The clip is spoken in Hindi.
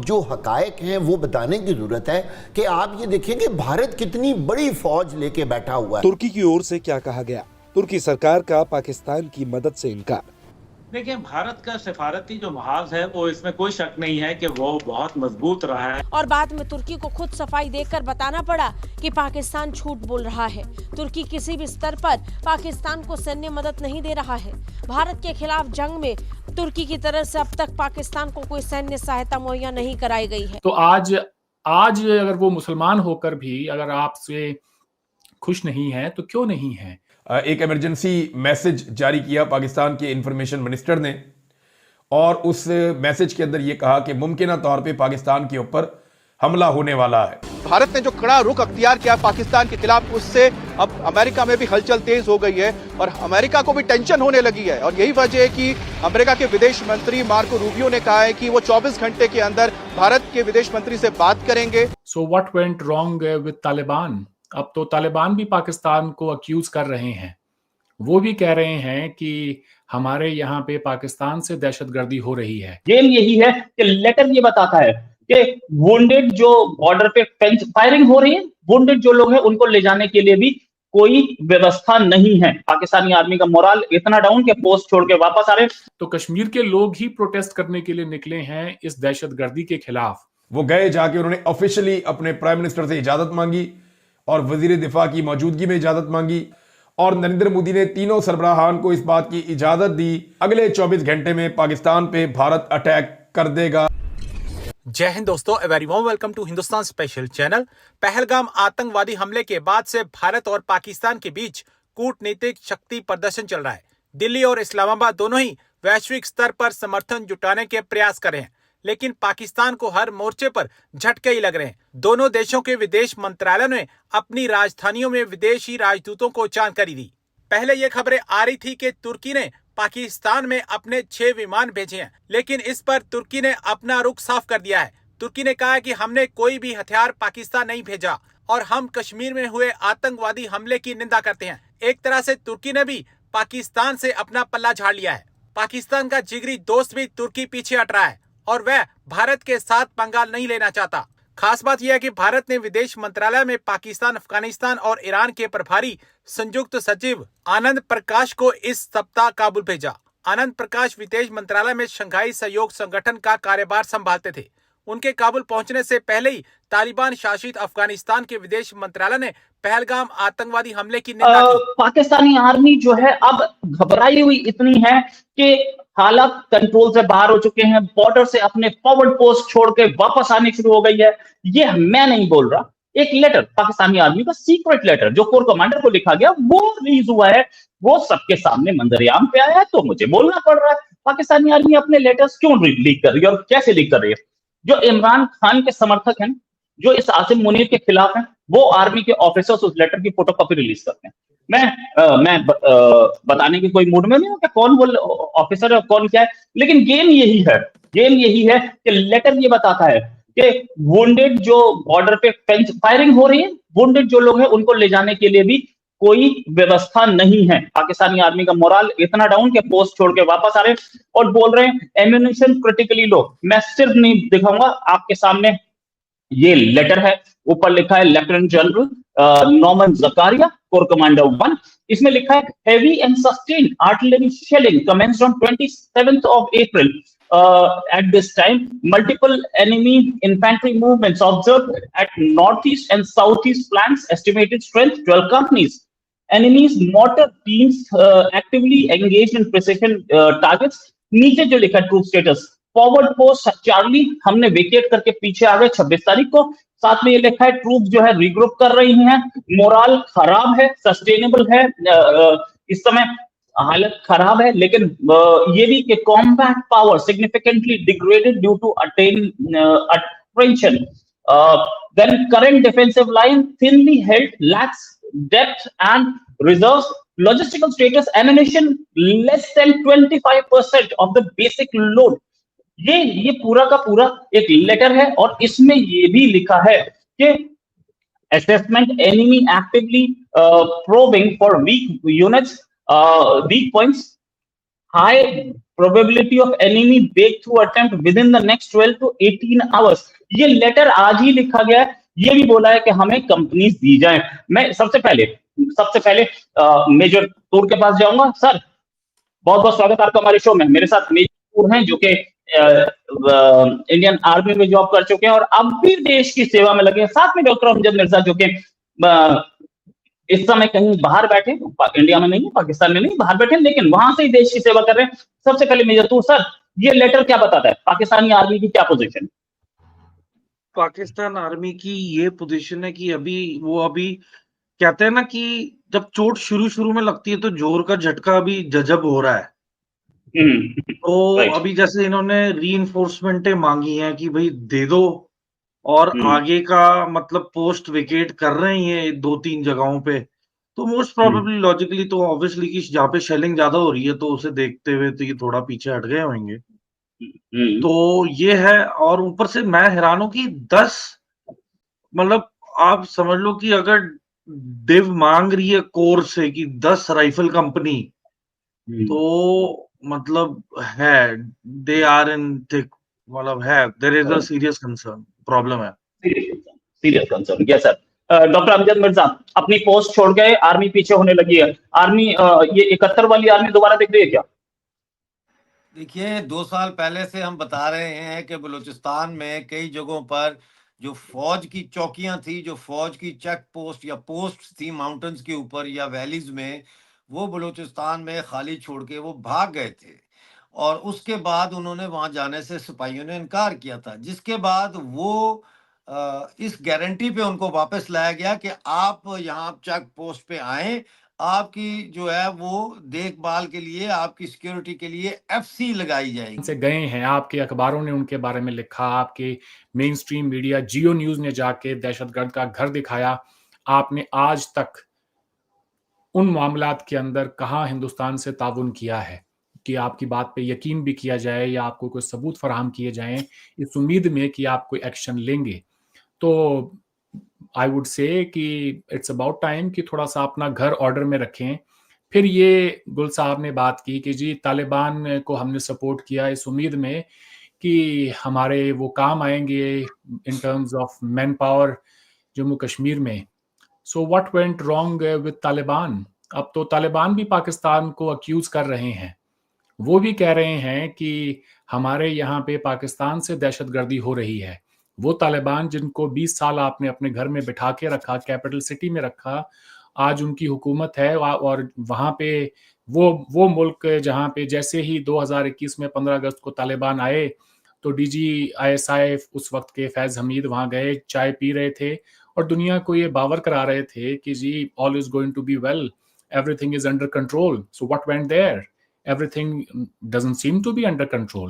जो हकायक हैं वो बताने की जरूरत है कि आप ये देखें कि भारत कितनी बड़ी फौज लेके बैठा हुआ है। तुर्की की ओर से क्या कहा गया? तुर्की सरकार का पाकिस्तान की मदद से इनकार। देखिए, भारत का सिफारती जो महाज है वो इसमें कोई शक नहीं है कि वो बहुत मजबूत रहा है। और बाद में तुर्की को खुद सफाई देकर बताना पड़ा कि पाकिस्तान झूठ बोल रहा है। तुर्की किसी भी स्तर पर पाकिस्तान को सैन्य मदद नहीं दे रहा है। भारत के खिलाफ जंग में तुर्की की तरफ से अब तक पाकिस्तान को कोई सैन्य सहायता मुहैया नहीं कराई गई है। तो आज अगर वो मुसलमान होकर भी अगर आपसे खुश नहीं है तो क्यों नहीं है? एक इमरजेंसी मैसेज जारी किया पाकिस्तान के इंफॉर्मेशन मिनिस्टर ने, और उस मैसेज के अंदर यह कहा कि मुमकिन तौर पे पाकिस्तान के ऊपर हमला होने वाला है। भारत ने जो कड़ा रुख अख्तियार किया पाकिस्तान के खिलाफ, उससे अब अमेरिका में भी हलचल तेज हो गई है और अमेरिका को भी टेंशन होने लगी है। और यही वजह है कि अमेरिका के विदेश मंत्री मार्को रूबियो ने कहा है कि वो 24 घंटे के अंदर भारत के विदेश मंत्री से बात करेंगे। सो what went wrong with Taliban? अब तो तालिबान भी पाकिस्तान को अक्यूज कर रहे हैं। वो भी कह रहे हैं कि हमारे यहाँ पे पाकिस्तान से दहशतगर्दी हो रही है। गेम यही है कि लेटर ये बताता है कि वुंडेड जो बॉर्डर पे फायरिंग हो रही है, वुंडेड जो लोग हैं उनको ले जाने के लिए भी कोई व्यवस्था नहीं है। पाकिस्तानी आर्मी का मोरल इतना डाउन कि पोस्ट छोड़ के वापस आ रहे। तो कश्मीर के लोग ही प्रोटेस्ट करने के लिए निकले हैं इस दहशतगर्दी के खिलाफ। वो गए, जाके उन्होंने ऑफिशियली अपने प्राइम मिनिस्टर से इजाजत मांगी और वजीर दिफा की मौजूदगी में इजाजत मांगी, और नरेंद्र मोदी ने तीनों सरबराहान को इस बात की इजाजत दी अगले 24 घंटे में पाकिस्तान पे भारत अटैक कर देगा। जय हिंद दोस्तों, a very warm welcome to Hindustan special channel. Pahalgam आतंकवादी हमले के बाद से भारत और पाकिस्तान के बीच कूटनीतिक शक्ति प्रदर्शन चल रहा है। दिल्ली और इस्लामाबाद दोनों ही वैश्विक स्तर पर समर्थन जुटाने के प्रयास कर रहे हैं, लेकिन पाकिस्तान को हर मोर्चे पर झटके ही लग रहे हैं। दोनों देशों के विदेश मंत्रालय ने अपनी राजधानियों में विदेशी राजदूतों को जानकारी दी। पहले ये खबरें आ रही थी कि तुर्की ने पाकिस्तान में अपने 6 विमान भेजे हैं, लेकिन इस पर तुर्की ने अपना रुख साफ कर दिया है। तुर्की ने कहा है कि हमने कोई भी हथियार पाकिस्तान नहीं भेजा और हम कश्मीर में हुए आतंकवादी हमले की निंदा करते हैं। एक तरह से तुर्की ने भी पाकिस्तान से अपना पल्ला झाड़ लिया है। पाकिस्तान का जिगरी दोस्त भी तुर्की पीछे हट रहा है और वह भारत के साथ पंगा नहीं लेना चाहता। खास बात यह है कि भारत ने विदेश मंत्रालय में पाकिस्तान, अफगानिस्तान और ईरान के प्रभारी संयुक्त सचिव आनंद प्रकाश को इस सप्ताह काबुल भेजा। आनंद प्रकाश विदेश मंत्रालय में शंघाई सहयोग संगठन का कार्यभार संभालते थे। उनके काबुल पहुंचने से पहले ही तालिबान शासित अफगानिस्तान के विदेश मंत्रालय ने पहलगाम आतंकवादी हमले की निंदा की। पाकिस्तानी आर्मी जो है अब घबराई हुई इतनी है कि हालात कंट्रोल से बाहर हो चुके हैं। बॉर्डर से अपने फॉरवर्ड पोस्ट छोड़ के वापस आने शुरू हो गई है। ये मैं नहीं बोल रहा, एक लेटर पाकिस्तानी आर्मी का सीक्रेट लेटर जो कोर कमांडर को लिखा गया वो रिलीज हुआ है, वो सबके सामने मंजरेआम पे आया है, तो मुझे बोलना पड़ रहा है। पाकिस्तानी आर्मी अपने लेटर्स क्यों लीक कर रही है और कैसे लीक कर रही है? जो इमरान खान के समर्थक हैं, जो इस आसिम मुनीर के खिलाफ हैं, वो आर्मी के ऑफिसर्स उस लेटर की फोटोकॉपी रिलीज करते हैं। मैं बताने की कोई मूड में नहीं हूं कि कौन वो ऑफिसर है और कौन क्या है, लेकिन गेम यही है कि लेटर ये बताता है कि वुंडेड जो बॉर्डर पे फायरिंग हो रही है, वुंडेड जो लोग हैं उनको ले जाने के लिए भी कोई व्यवस्था नहीं है। पाकिस्तानी आर्मी का मोरल इतना डाउन कि पोस्ट छोड़ के वापस आ रहे हैं और बोल रहे हैं एम्यूनिशन क्रिटिकली लो। मैं सिर्फ नहीं दिखाऊंगा, आपके सामने ये लेटर है, ऊपर लिखा है lieutenant general Norman Zakaria, corps commander 1। इसमें लिखा है heavy and sustained artillery shelling commenced on 27th of April. At this time, multiple enemy infantry movements observed at northeast and southeast flanks. Estimated strength 12 companies. Enemies mortar teams actively engaged in precision targets. नीचे जो लिखा है troop status, forward post Charlie हमने वेकेट करके पीछे आ गए 26 तारीख को। साथ में ये लिखा है ट्रूप जो है रीग्रुप कर रही हैं, मोरल खराब है, सस्टेनेबल है, इस समय हालत खराब है, लेकिन ये भी कि combat power significantly degraded due to attrition. Then current defensive line thinly held, lacks depth and reserves. Logistical status, ammunition less than 25% of the basic load. ये पूरा का पूरा एक लेटर है और इसमें ये भी लिखा है कि assessment enemy actively probing for weak units, weak points, high probability of enemy break through attempt within the next 12 to 18 hours. ये लेटर आज ही लिखा गया है। ये भी बोला है कि हमें कंपनीज दी जाए। मैं सबसे पहले मेजर तूर के पास जाऊंगा। सर, बहुत बहुत स्वागत आपका हमारे शो में। मेरे साथ मेजर तूर हैं जो कि इंडियन आर्मी में जॉब कर चुके हैं और अब भी देश की सेवा में लगे हैं। साथ में डॉक्टर अमजद मिर्जा जो कि इस समय कहीं बाहर बैठे, इंडिया में नहीं, पाकिस्तान में नहीं, बाहर बैठे, लेकिन वहां से ही देश की सेवा कर रहे हैं। सबसे पहले मेजर तूर सर, ये लेटर क्या बताता है? पाकिस्तानी आर्मी की क्या पोजीशन? पाकिस्तान आर्मी की ये पोजीशन है कि अभी कहते हैं ना कि जब चोट शुरू में लगती है तो जोर का झटका अभी जजब हो रहा है। तो अभी जैसे इन्होंने रीइंफोर्समेंटें मांगी हैं कि भाई दे दो, और आगे का मतलब पोस्ट वेकेट कर रहे हैं 2-3 जगहों पे। तो मोस्ट प्रोबेबली लॉजिकली तो ऑब्वियसली कि जहाँ पे शेलिंग ज्यादा हो रही है तो उसे देखते हुए तो ये थोड़ा पीछे हट गए होंगे। तो ये है। और ऊपर से मैं हैरान हूं कि 10 मतलब आप समझ लो कि अगर डिव मांग रही है कोर से कि 10 राइफल कंपनी, तो मतलब है दे आर इन थिक, मतलब है there is a serious concern, problem है। Serious concern, yes sir. Doctor Amjad Mirza अपनी पोस्ट छोड़ गए, आर्मी पीछे होने लगी है। आर्मी ये 71 वाली आर्मी दोबारा देख रही है क्या? देखिए, 2 साल पहले से हम बता रहे हैं कि बलूचिस्तान में कई जगहों पर जो फौज की चौकियां थी, जो फौज की चेक पोस्ट या पोस्ट थी माउंटेन्स के ऊपर या वैलीज में, वो बलूचिस्तान में खाली छोड़ के वो भाग गए थे। और उसके बाद उन्होंने वहां जाने से सिपाहियों ने इनकार किया था, जिसके बाद वो इस गारंटी पे उनको वापस लाया गया कि आप यहाँ चेक पोस्ट पे आए, आपकी जो है वो देखभाल के लिए, आपकी सिक्योरिटी के लिए FC लगाई जाएगी। से गए हैं, आपके अखबारों ने उनके बारे में लिखा, आपके मेन स्ट्रीम मीडिया जियो न्यूज ने जाके दहशतगर्द का घर दिखाया। आपने आज तक उन मामलात के अंदर कहाँ हिंदुस्तान से ताउन किया है कि आपकी बात पे यकीन भी किया जाए या आपको कोई सबूत फराहम किए जाएं इस उम्मीद में कि आप कोई एक्शन लेंगे। तो आई वुड से कि इट्स अबाउट टाइम कि थोड़ा सा अपना घर ऑर्डर में रखें। फिर ये गुल साहब ने बात की कि जी तालिबान को हमने सपोर्ट किया इस उम्मीद में कि हमारे वो काम आएंगे in terms of manpower Jammu Kashmir में। So what went wrong with Taliban? अब तो तालिबान भी पाकिस्तान को अक्यूज कर रहे हैं। वो भी कह रहे हैं कि हमारे यहाँ पे पाकिस्तान से दहशतगर्दी हो रही है। वो तालिबान जिनको 20 साल आपने अपने घर में बिठा के रखा, कैपिटल सिटी में रखा, आज उनकी हुकूमत है और वहाँ पे वो मुल्क जहाँ पे जैसे ही 2021 में 15 अगस्त को तालिबान आए तो DG/ISI उस वक्त के फैज़ हमीद वहाँ गए, चाय पी रहे थे और दुनिया को ये बावर करा रहे थे कि जी all is going to be well, everything is under control. So what went there? Everything doesn't seem to be under control.